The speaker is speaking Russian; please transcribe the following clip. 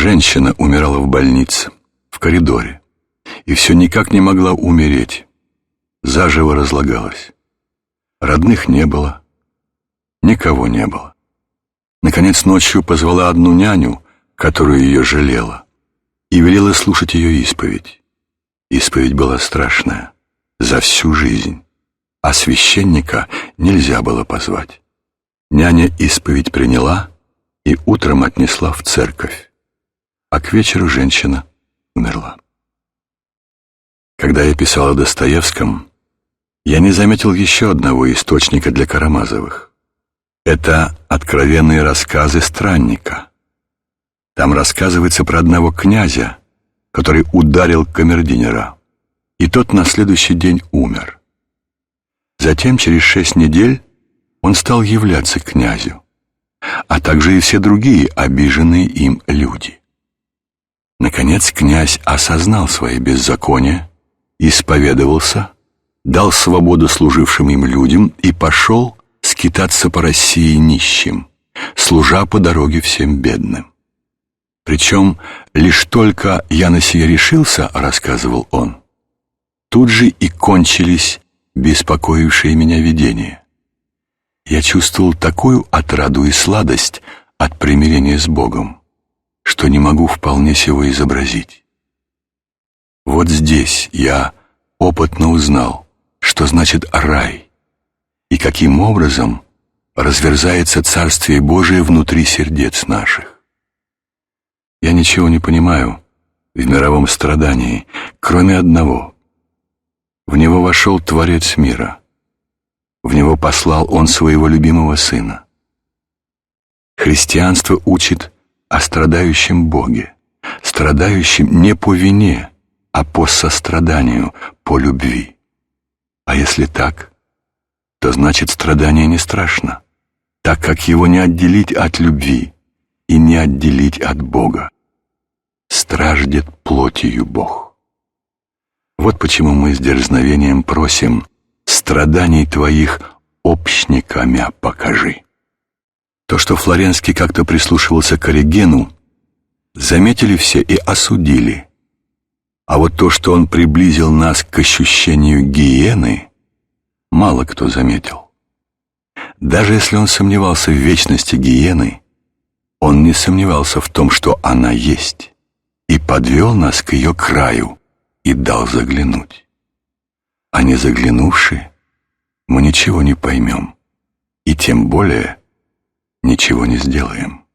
Женщина умирала в больнице, в коридоре, и все никак не могла умереть. Заживо разлагалась. Родных не было, никого не было. Наконец ночью позвала одну няню, которую ее жалела, и велела слушать ее исповедь. Исповедь была страшная, за всю жизнь, а священника нельзя было позвать. Няня исповедь приняла и утром отнесла в церковь, а к вечеру женщина умерла. Когда я писал о Достоевском, я не заметил еще одного источника для Карамазовых. Это откровенные рассказы странника. Там рассказывается про одного князя, который ударил камердинера, и тот на следующий день умер. Затем, через 6 недель, он стал являться князю, а также и все другие обиженные им люди. Наконец князь осознал свои беззакония, исповедовался, дал свободу служившим им людям и пошел скитаться по России нищим, служа по дороге всем бедным. Причем лишь только я на сие решился, рассказывал он, тут же и кончились беспокоившие меня видения. Я чувствовал такую отраду и сладость от примирения с Богом, что не могу вполне сего изобразить. Вот здесь я опытно узнал, что значит рай, и каким образом разверзается Царствие Божие внутри сердец наших. Я ничего не понимаю в мировом страдании, кроме одного. В него вошел Творец мира. В него послал Он своего любимого Сына. Христианство учит о страдающем Боге, страдающем не по вине, а по состраданию, по любви. А если так, то значит страдание не страшно, так как его не отделить от любви и не отделить от Бога. Страждет плотью Бог. Вот почему мы с дерзновением просим: страданий твоих общниками покажи. То, что Флоренский как-то прислушивался к Оригену, заметили все и осудили. А вот то, что он приблизил нас к ощущению гиены, мало кто заметил. Даже если он сомневался в вечности гиены, он не сомневался в том, что она есть, и подвел нас к ее краю и дал заглянуть. А не заглянувши, мы ничего не поймем, и тем более ничего не сделаем.